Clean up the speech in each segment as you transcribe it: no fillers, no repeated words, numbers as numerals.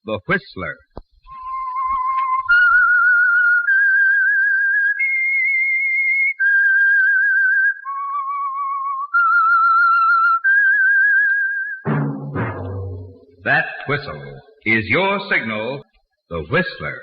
The Whistler. That whistle is your signal, the Whistler.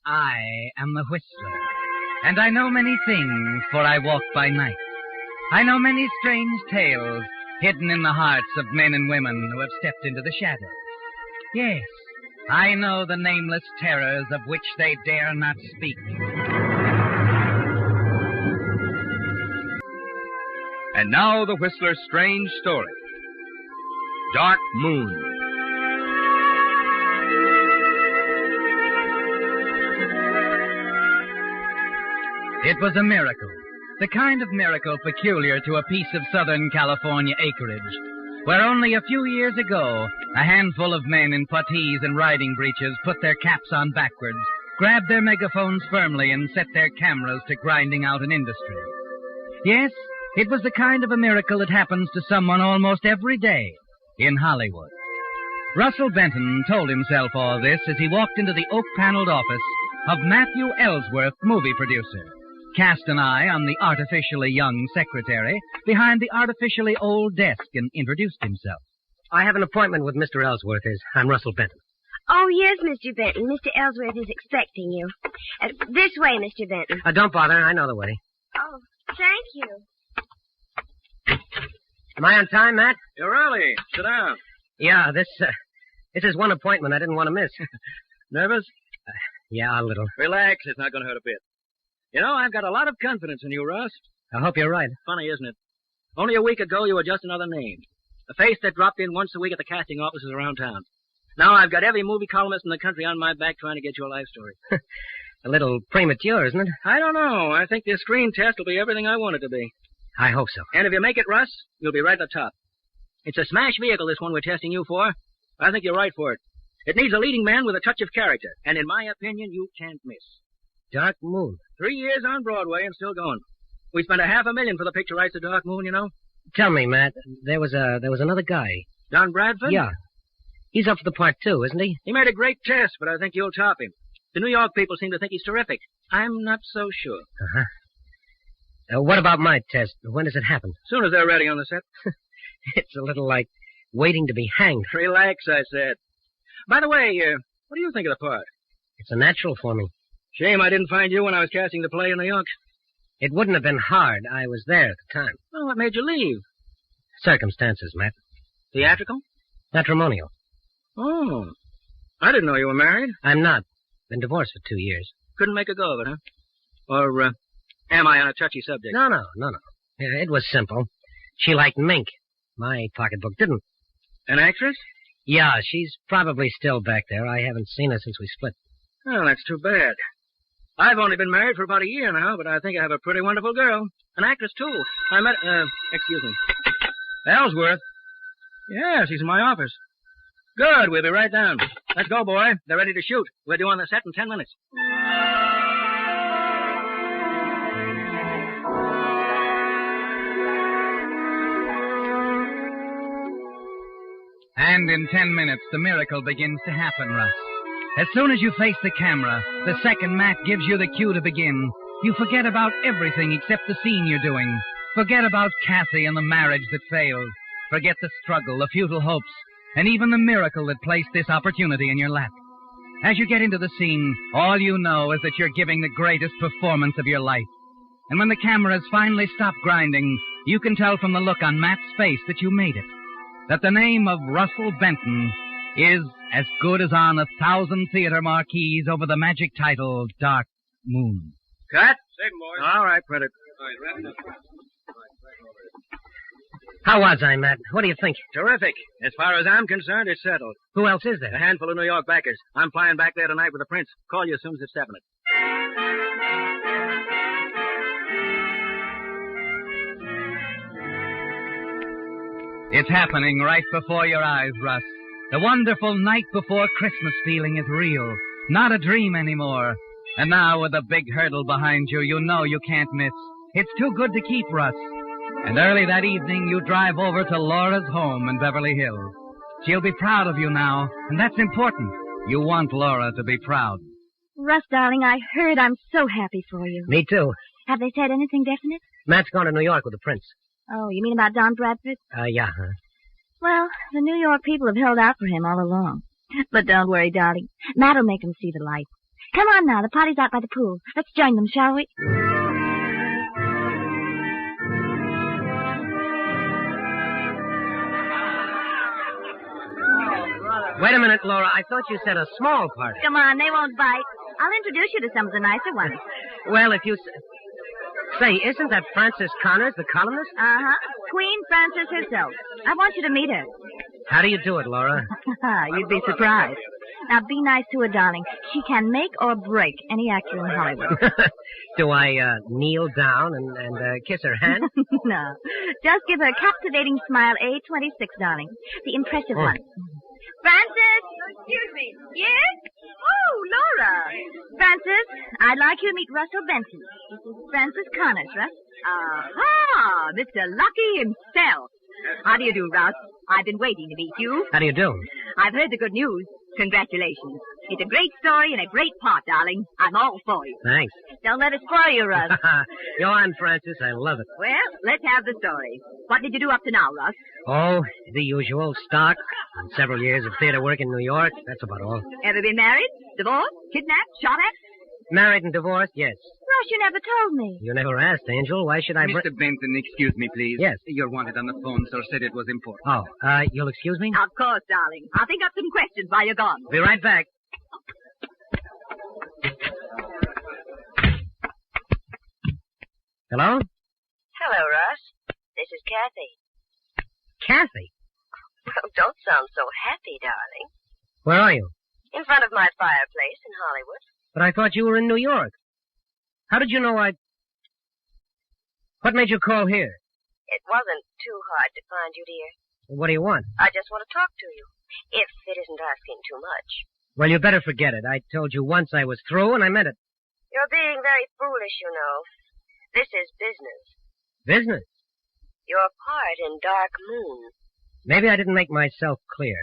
I am the Whistler, and I know many things, for I walk by night. I know many strange tales hidden in the hearts of men and women who have stepped into the shadows. Yes, I know the nameless terrors of which they dare not speak. And now the Whistler's strange story. Dark Moon. It was a miracle, the kind of miracle peculiar to a piece of Southern California acreage, where only a few years ago, a handful of men in puttees and riding breeches put their caps on backwards, grabbed their megaphones firmly, and set their cameras to grinding out an industry. Yes, it was the kind of a miracle that happens to someone almost every day in Hollywood. Russell Benton told himself all this as he walked into the oak-paneled office of Matthew Ellsworth, movie producer. Cast an eye on the artificially young secretary behind the artificially old desk and introduced himself. I have an appointment with Mr. Ellsworth. I'm Russell Benton. Oh, yes, Mr. Benton. Mr. Ellsworth is expecting you. This way, Mr. Benton. Don't bother. I know the way. Oh, thank you. Am I on time, Matt? You're early. Sit down. Yeah, this is one appointment I didn't want to miss. Nervous? Yeah, a little. Relax. It's not going to hurt a bit. You know, I've got a lot of confidence in you, Russ. I hope you're right. Funny, isn't it? Only a week ago, you were just another name. A face that dropped in once a week at the casting offices around town. Now I've got every movie columnist in the country on my back trying to get you a life story. A little premature, isn't it? I don't know. I think this screen test will be everything I want it to be. I hope so. And if you make it, Russ, you'll be right at the top. It's a smash vehicle, this one we're testing you for. I think you're right for it. It needs a leading man with a touch of character. And in my opinion, you can't miss. Dark Moon. 3 years on Broadway and still going. We spent $500,000 for the picture rights of Dark Moon, you know. Tell me, Matt, there was another guy. Don Bradford? Yeah. He's up for the part, too, isn't he? He made a great test, but I think you'll top him. The New York people seem to think he's terrific. I'm not so sure. Uh-huh. What about my test? When does it happen? As soon as they're ready on the set. It's a little like waiting to be hanged. Relax, I said. By the way, what do you think of the part? It's a natural for me. Shame I didn't find you when I was casting the play in New York. It wouldn't have been hard. I was there at the time. Well, what made you leave? Circumstances, Matt. Theatrical? Matrimonial. Oh. I didn't know you were married. I'm not. Been divorced for 2 years. Couldn't make a go of it, huh? Or, am I on a touchy subject? No. It was simple. She liked mink. My pocketbook didn't. An actress? Yeah, she's probably still back there. I haven't seen her since we split. Well, that's too bad. I've only been married for about a year now, but I think I have a pretty wonderful girl. An actress, too. I met... excuse me. Ellsworth? Yes, he's in my office. Good, we'll be right down. Let's go, boy. They're ready to shoot. We're due on the set in 10 minutes. And in 10 minutes, the miracle begins to happen, Russ. As soon as you face the camera, the second Matt gives you the cue to begin, you forget about everything except the scene you're doing. Forget about Kathy and the marriage that failed. Forget the struggle, the futile hopes, and even the miracle that placed this opportunity in your lap. As you get into the scene, all you know is that you're giving the greatest performance of your life. And when the cameras finally stop grinding, you can tell from the look on Matt's face that you made it. That the name of Russell Benton is as good as on 1,000 theater marquees over the magic title, Dark Moon. Cut. Same, boys. All right, print it. How was I, Matt? What do you think? Terrific. As far as I'm concerned, it's settled. Who else is A there? handful of New York backers. I'm flying back there tonight with the prince. Call you as soon as it's definite. It's happening right before your eyes, Russ. The wonderful night before Christmas feeling is real, not a dream anymore. And now with a big hurdle behind you, you know you can't miss. It's too good to keep, Russ. And early that evening, you drive over to Laura's home in Beverly Hills. She'll be proud of you now, and that's important. You want Laura to be proud. Russ, darling, I heard. I'm so happy for you. Me too. Have they said anything definite? Matt's gone to New York with the prince. Oh, you mean about Don Bradford? Yeah. Well, the New York people have held out for him all along. But don't worry, darling. Matt'll make him see the light. Come on now, the party's out by the pool. Let's join them, shall we? Wait a minute, Laura. I thought you said a small party. Come on, they won't bite. I'll introduce you to some of the nicer ones. Well, if you... Say, isn't that Frances Connors, the columnist? Uh-huh. Queen Frances herself. I want you to meet her. How do you do it, Laura? You'd be surprised. Now, be nice to her, darling. She can make or break any actor in Hollywood. Do I kneel down and kiss her hand? No. Just give her a captivating smile, A26, darling. The impressive one. Frances! Excuse me. Yes? Oh, Laura. Frances, I'd like you to meet Russell Benson. This is Frances Connors, Russ. Aha! Mr. Lucky himself. How do you do, Russ? I've been waiting to meet you. How do you do? I've heard the good news. Congratulations. It's a great story and a great part, darling. I'm all for you. Thanks. Don't let it spoil you, Russ. Go on, Francis. I love it. Well, let's have the story. What did you do up to now, Russ? Oh, the usual. Stock. And several years of theater work in New York. That's about all. Ever been married? Divorced? Kidnapped? Shot at? Married and divorced, yes. Russ, you never told me. You never asked, Angel. Why should I... Mr. Benson, excuse me, please. Yes. You're wanted on the phone, sir. Said it was important. Oh, you'll excuse me? Of course, darling. I'll think up some questions while you're gone. Be right back. Hello? Hello, Russ. This is Kathy. Kathy? Well, don't sound so happy, darling. Where are you? In front of my fireplace in Hollywood. But I thought you were in New York. How did you know I... What made you call here? It wasn't too hard to find you, dear. What do you want? I just want to talk to you, if it isn't asking too much. Well, you better forget it. I told you once I was through, and I meant it. You're being very foolish, you know. This is business. Business? Your part in Dark Moon. Maybe I didn't make myself clear.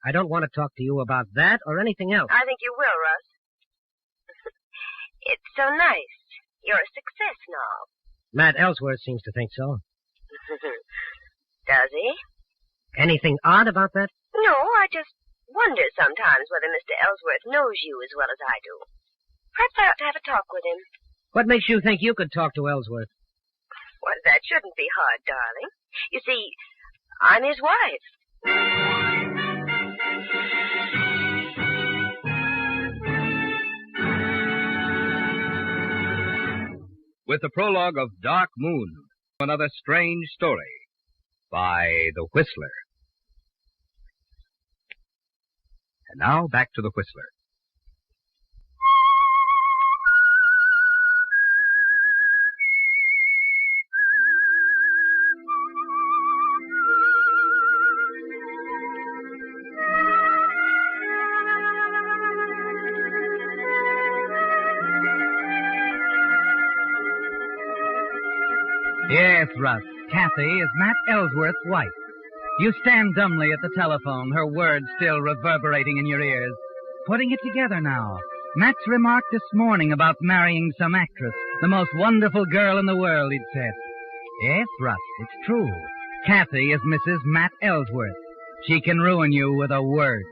I don't want to talk to you about that or anything else. I think you will, Russ. It's so nice. You're a success now. Matt Ellsworth seems to think so. Does he? Anything odd about that? No, I just wonder sometimes whether Mr. Ellsworth knows you as well as I do. Perhaps I ought to have a talk with him. What makes you think you could talk to Ellsworth? Well, that shouldn't be hard, darling. You see, I'm his wife. With the prologue of Dark Moon, another strange story by The Whistler. And now back to The Whistler. Yes, Russ. Kathy is Matt Ellsworth's wife. You stand dumbly at the telephone, her words still reverberating in your ears. Putting it together now. Matt's remark this morning about marrying some actress, the most wonderful girl in the world, he'd said. Yes, Russ, it's true. Kathy is Mrs. Matt Ellsworth. She can ruin you with a word.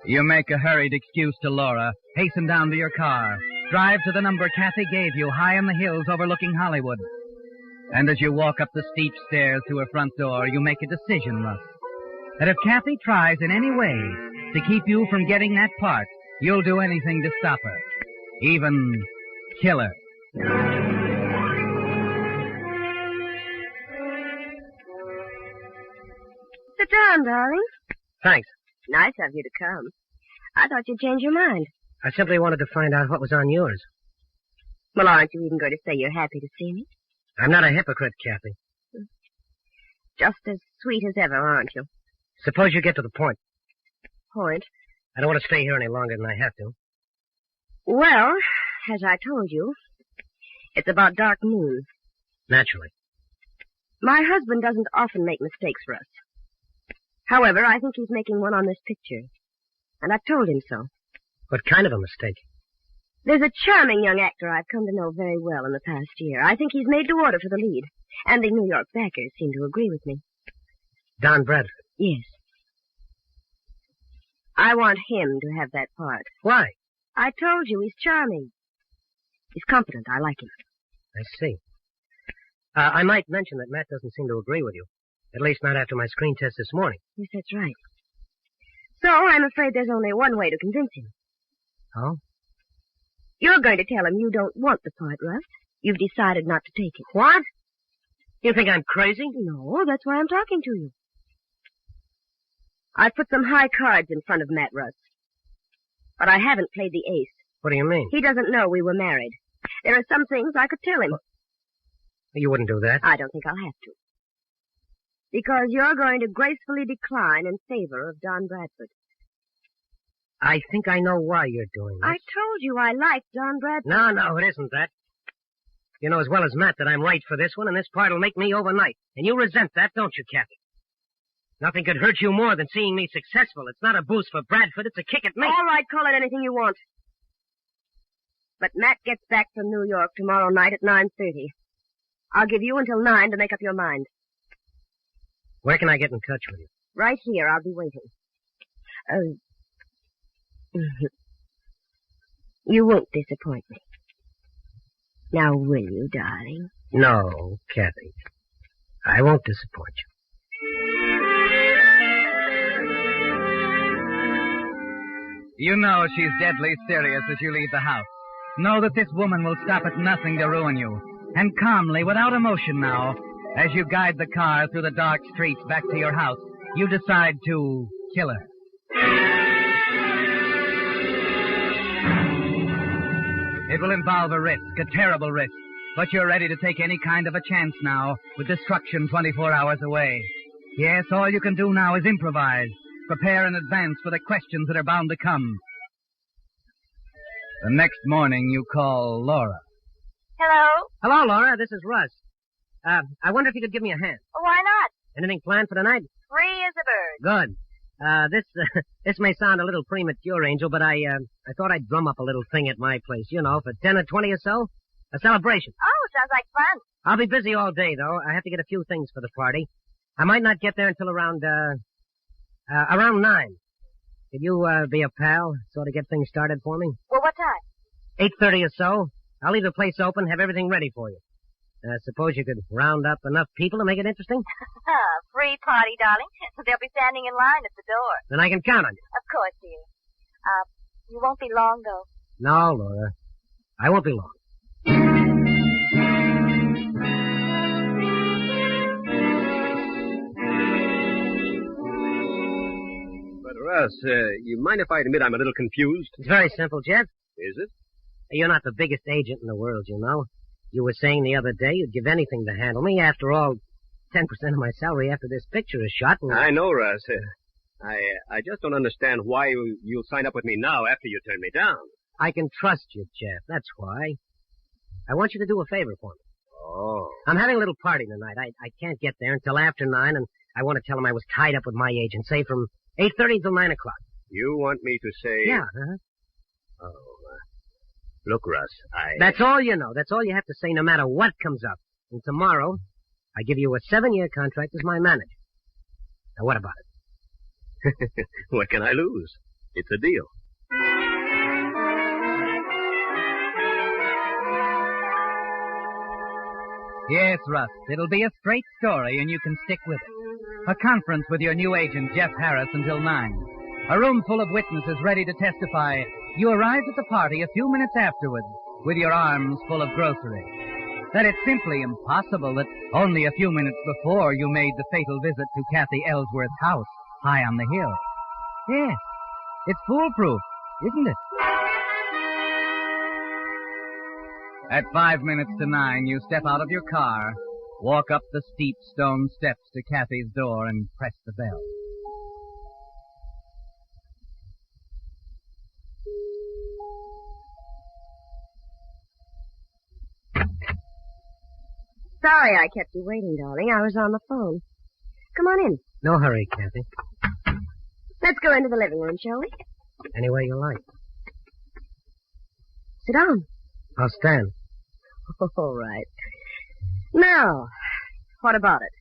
You make a hurried excuse to Laura, hasten down to your car, drive to the number Kathy gave you high in the hills overlooking Hollywood. And as you walk up the steep stairs to her front door, you make a decision, Russ. That if Kathy tries in any way to keep you from getting that part, you'll do anything to stop her. Even kill her. Sit down, darling. Thanks. Nice of you to come. I thought you'd change your mind. I simply wanted to find out what was on yours. Well, aren't you even going to say you're happy to see me? I'm not a hypocrite, Kathy. Just as sweet as ever, aren't you? Suppose you get to the point. Point? I don't want to stay here any longer than I have to. Well, as I told you, it's about Dark Moon. Naturally. My husband doesn't often make mistakes, Russ. However, I think he's making one on this picture. And I've told him so. What kind of a mistake? There's a charming young actor I've come to know very well in the past year. I think he's made to order for the lead. And the New York backers seem to agree with me. Don Bradford? Yes. I want him to have that part. Why? I told you, he's charming. He's competent. I like him. I see. I might mention that Matt doesn't seem to agree with you. At least not after my screen test this morning. Yes, that's right. So I'm afraid there's only one way to convince him. Oh? You're going to tell him you don't want the part, Russ. You've decided not to take it. What? You think I'm crazy? No, that's why I'm talking to you. I've put some high cards in front of Matt, Russ. But I haven't played the ace. What do you mean? He doesn't know we were married. There are some things I could tell him. You wouldn't do that. I don't think I'll have to. Because you're going to gracefully decline in favor of Don Bradford. I think I know why you're doing this. I told you I like Don Bradford. No, it isn't that. You know as well as Matt that I'm right for this one, and this part'll make me overnight. And you resent that, don't you, Kathy? Nothing could hurt you more than seeing me successful. It's not a boost for Bradford, it's a kick at me. All right, call it anything you want. But Matt gets back from New York tomorrow night at 9:30. I'll give you until 9 to make up your mind. Where can I get in touch with you? Right here, I'll be waiting. You won't disappoint me. Now, will you, darling? No, Kathy. I won't disappoint you. You know she's deadly serious as you leave the house. Know that this woman will stop at nothing to ruin you. And calmly, without emotion now, as you guide the car through the dark streets back to your house, you decide to kill her. It will involve a risk, a terrible risk, but you're ready to take any kind of a chance now, with destruction 24 hours away. Yes, all you can do now is improvise, prepare in advance for the questions that are bound to come. The next morning you call Laura. Hello? Hello, Laura. This is Russ. I wonder if you could give me a hand. Why not? Anything planned for tonight? Free as a bird. Good. This may sound a little premature, Angel, but I thought I'd drum up a little thing at my place, you know, for 10 or 20 or so. A celebration. Oh, sounds like fun. I'll be busy all day, though. I have to get a few things for the party. I might not get there until around 9. Could you, be a pal, sort of get things started for me? Well, what time? 8:30 or so. I'll leave the place open, have everything ready for you. Suppose you could round up enough people to make it interesting? Free party, darling. They'll be standing in line at the door. Then I can count on you. Of course, dear. You won't be long, though. No, Laura. I won't be long. But, Russ, you mind if I admit I'm a little confused? It's very simple, Jeff. Is it? You're not the biggest agent in the world, you know. You were saying the other day you'd give anything to handle me. After all, 10% of my salary after this picture is shot. And... I know, Russ. I just don't understand why you'll sign up with me now after you turn me down. I can trust you, Jeff. That's why. I want you to do a favor for me. Oh. I'm having a little party tonight. I can't get there until after 9, and I want to tell him I was tied up with my agent, say from 8:30 till 9 o'clock. You want me to say... Yeah, Oh, look, Russ, That's all you know. That's all you have to say no matter what comes up. And tomorrow, I give you a 7-year contract as my manager. Now, what about it? What can I lose? It's a deal. Yes, Russ, it'll be a straight story and you can stick with it. A conference with your new agent, Jeff Harris, until 9. A room full of witnesses ready to testify. You arrived at the party a few minutes afterwards with your arms full of groceries. That it's simply impossible that only a few minutes before you made the fatal visit to Kathy Ellsworth's house high on the hill. Yes, it's foolproof, isn't it? At 5 minutes to 9, you step out of your car, walk up the steep stone steps to Kathy's door, and press the bell. Sorry I kept you waiting, darling. I was on the phone. Come on in. No hurry, Kathy. Let's go into the living room, shall we? Any way you like. Sit down. I'll stand. All right. Now, what about it?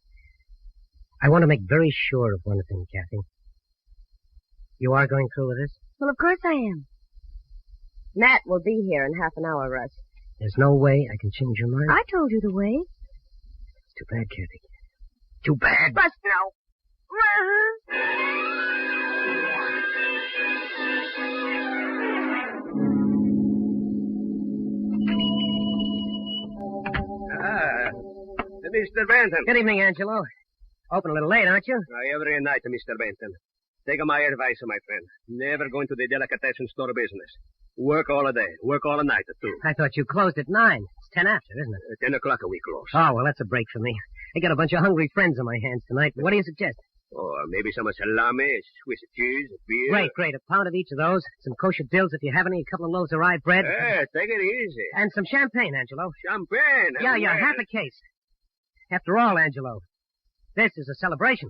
I want to make very sure of one thing, Kathy. You are going through with this? Well, of course I am. Matt will be here in half an hour, Russ. There's no way I can change your mind? I told you the way. It's too bad, Kathy. Too bad. Russ, no. Mr. Benton. Good evening, Angelo. Open a little late, aren't you? Every night, Mr. Benton. Take my advice, my friend. Never go into the delicatessen store business. Work all day. Work all night, too. I thought you closed at 9. It's 10 after, isn't it? 10 o'clock we close. Oh, well, that's a break for me. I got a bunch of hungry friends on my hands tonight. What do you suggest? Oh, maybe some salami, Swiss cheese, beer. Great. A pound of each of those. Some kosher dills if you have any. A couple of loaves of rye bread. Take it easy. And some champagne, Angelo. Champagne? Yeah, half a case. After all, Angelo, this is a celebration.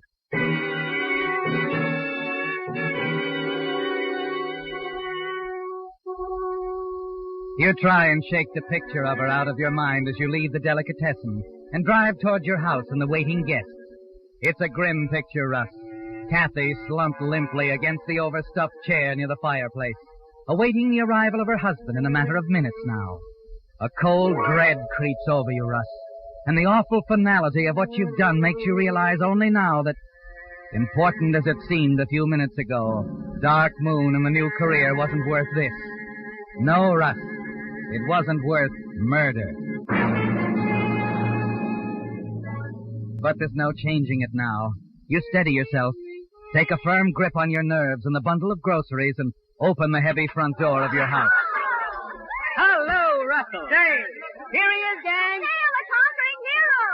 You try and shake the picture of her out of your mind as you leave the delicatessen and drive toward your house and the waiting guests. It's a grim picture, Russ. Kathy slumped limply against the overstuffed chair near the fireplace, awaiting the arrival of her husband in a matter of minutes now. A cold dread creeps over you, Russ, and the awful finality of what you've done makes you realize only now that, important as it seemed a few minutes ago, Dark Moon and the new career wasn't worth this. No, Russ, it wasn't worth murder. But there's no changing it now. You steady yourself, take a firm grip on your nerves and the bundle of groceries, and open the heavy front door of your house. Hello, Russell. Dave. Here he is, gang. Hail, a conquering hero!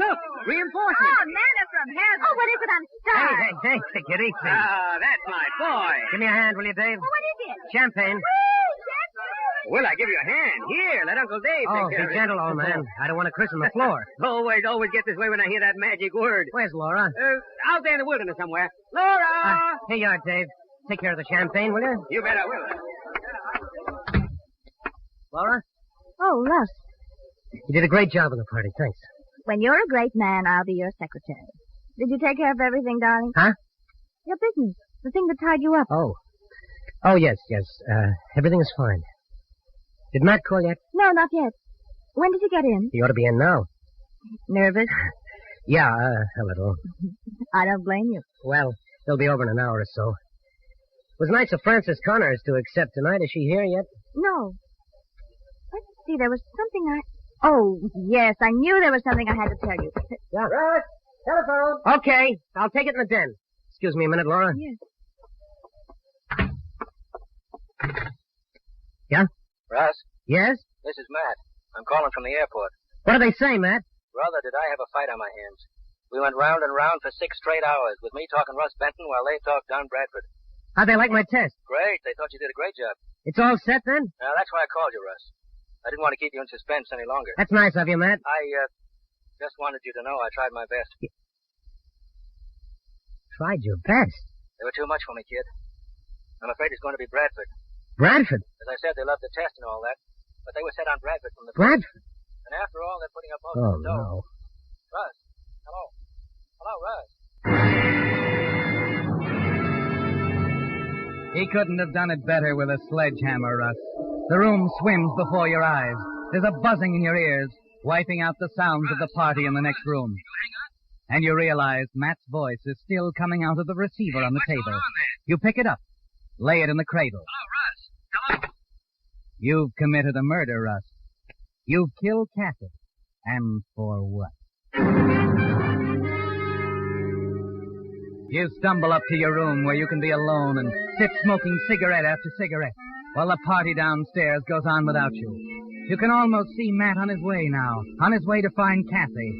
Look, reinforcements. Oh, manna from heaven. Oh, what is it? I'm starved. Hey, take it easy. That's my boy. Give me a hand, will you, Dave? Oh, what is it? Champagne. Will I give you a hand? Here, let Uncle Dave Oh, take care be of it. gentle, old man. I don't want to christen the floor. Always get this way when I hear that magic word. Where's Laura? Out there in the wilderness somewhere. Laura! Here you are, Dave. Take care of the champagne, will you? You bet I will. Laura? Oh, Russ, You did a great job on the party. Thanks. when you're a great man, I'll be your secretary. Did you take care of everything, darling? Huh? Your business. The thing that tied you up. Oh, yes. Everything is fine. Did Matt call yet? No, not yet. When did you get in? He ought to be in now. Nervous? Yeah, a little. I don't blame you. Well, he'll be over in an hour or so. It was nice of Frances Connors to accept tonight. Is she here yet? No. Let's see, there was something Oh, yes, I knew there was something I had to tell you. Yeah. Russ, telephone. Okay, I'll take it in the den. Excuse me a minute, Laura. Yes. Yeah? Russ, Yes? this is Matt. I'm calling from the airport. What do they say, Matt? Brother, did I have a fight on my hands. We went round and round for 6 straight hours, with me talking Russ Benton while they talked Don Bradford. How'd they like my test? Great. They thought you did a great job. It's all set then? Now, that's why I called you, Russ. I didn't want to keep you in suspense any longer. That's nice of you, Matt. I just wanted you to know I tried my best. Tried your best. They were too much for me, kid. I'm afraid it's going to be Bradford. Bradford? As I said, they loved the test and all that, but they were set on Bradford from the Bradford? And after all, they're putting up most Oh, of the dough. no. Russ, hello. Hello, Russ. He couldn't have done it better with a sledgehammer, Russ. The room swims before your eyes. There's a buzzing in your ears, wiping out the sounds of the party in the next room. And you realize Matt's voice is still coming out of the receiver on the table. You pick it up, lay it in the cradle. Hello, Russ. Hello. You've committed a murder, Russ. You've killed Kathy. And for what? You stumble up to your room where you can be alone and sit smoking cigarette after cigarette while the party downstairs goes on without you. You can almost see Matt on his way now, on his way to find Kathy.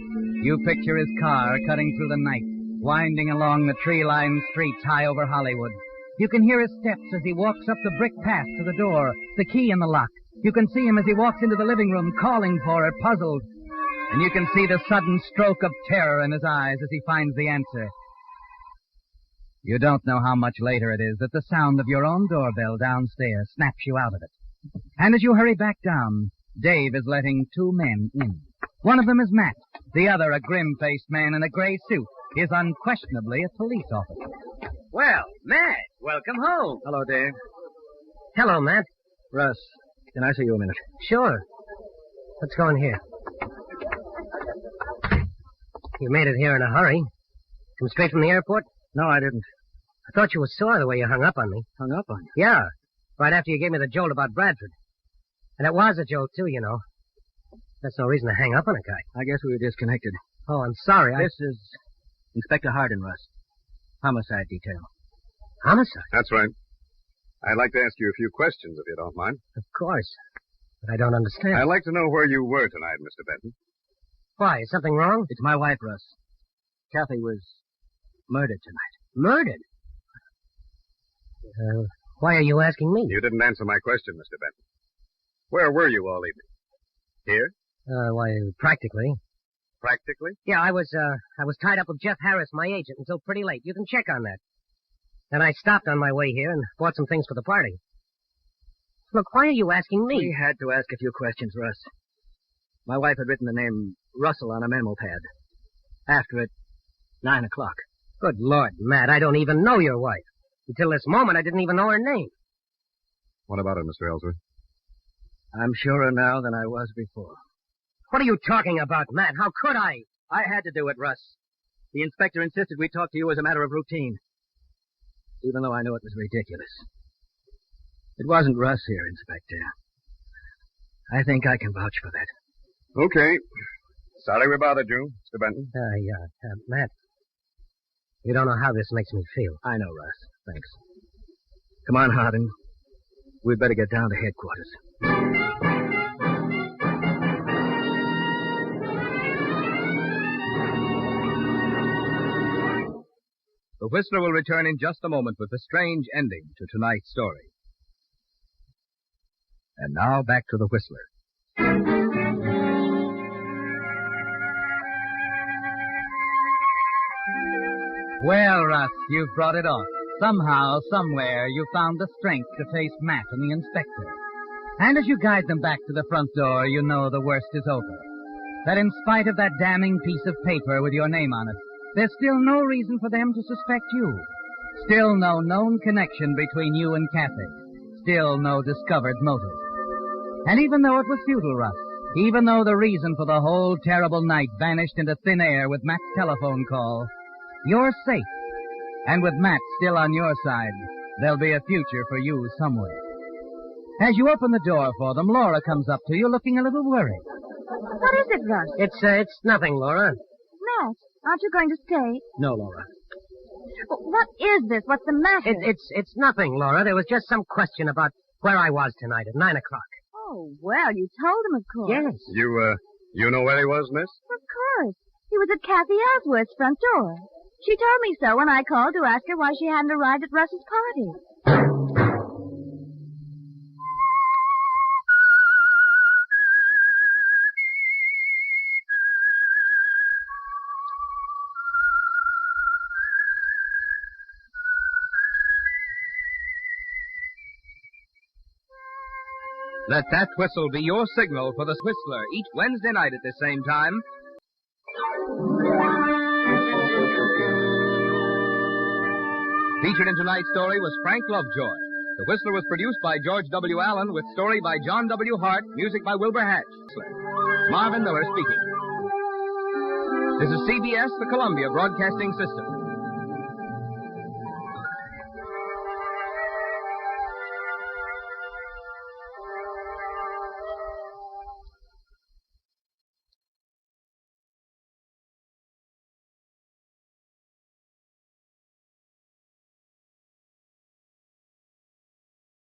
You picture his car cutting through the night, winding along the tree-lined streets high over Hollywood. You can hear his steps as he walks up the brick path to the door, the key in the lock. You can see him as he walks into the living room, calling for her, puzzled. And you can see the sudden stroke of terror in his eyes as he finds the answer. You don't know how much later it is that the sound of your own doorbell downstairs snaps you out of it. And as you hurry back down, Dave is letting two men in. One of them is Matt. The other, a grim-faced man in a gray suit, is unquestionably a police officer. Well, Matt, welcome home. Hello, Dave. Hello, Matt. Russ, can I see you a minute? Sure. Let's go in here. You made it here in a hurry. Come straight from the airport? No, I didn't. I thought you were sore the way you hung up on me. Hung up on you? Yeah, right after you gave me the jolt about Bradford. And it was a jolt, too, you know. That's no reason to hang up on a guy. I guess we were disconnected. Oh, I'm sorry. This is Inspector Hardin, Russ. Homicide detail. Homicide? That's right. I'd like to ask you a few questions, if you don't mind. Of course. But I don't understand. I'd like to know where you were tonight, Mr. Benton. Why? Is something wrong? It's my wife, Russ. Kathy was murdered tonight. Murdered? Why are you asking me? You didn't answer my question, Mr. Benton. Where were you all evening? Here? Why, practically. Practically? Yeah, I was tied up with Jeff Harris, my agent, until pretty late. You can check on that. Then I stopped on my way here and bought some things for the party. Look, why are you asking me? We had to ask a few questions, Russ. My wife had written the name Russell on a memo pad. After it, 9 o'clock. Good Lord, Matt, I don't even know your wife. Until this moment, I didn't even know her name. What about it, Mr. Ellsworth? I'm surer now than I was before. What are you talking about, Matt? How could I? I had to do it, Russ. The inspector insisted we talk to you as a matter of routine. Even though I knew it was ridiculous. It wasn't Russ here, Inspector. I think I can vouch for that. Okay. Sorry we bothered you, Mr. Benton. Matt. You don't know how this makes me feel. I know, Russ. Thanks. Come on, Hardin. We'd better get down to headquarters. The Whistler will return in just a moment with the strange ending to tonight's story. And now back to the Whistler. Well, Russ, you've brought it off. Somehow, somewhere, you found the strength to face Matt and the inspector. And as you guide them back to the front door, you know the worst is over. That in spite of that damning piece of paper with your name on it, there's still no reason for them to suspect you. Still no known connection between you and Kathy. Still no discovered motive. And even though it was futile, Russ, even though the reason for the whole terrible night vanished into thin air with Matt's telephone call, you're safe. And with Matt still on your side, there'll be a future for you somewhere. As you open the door for them, Laura comes up to you looking a little worried. What is it, Russ? It's nothing, Laura. Matt, aren't you going to stay? No, Laura. What is this? What's the matter? It's nothing, Laura. There was just some question about where I was tonight at 9 o'clock. Oh, well, you told him, of course. Yes. You know where he was, miss? Of course. He was at Kathy Ellsworth's front door. She told me so when I called to ask her why she hadn't arrived at Russ's party. Let that whistle be your signal for the Whistler each Wednesday night at the same time. Featured in tonight's story was Frank Lovejoy. The Whistler was produced by George W. Allen with story by John W. Hart, music by Wilbur Hatch. Marvin Miller speaking. This is CBS, the Columbia Broadcasting System.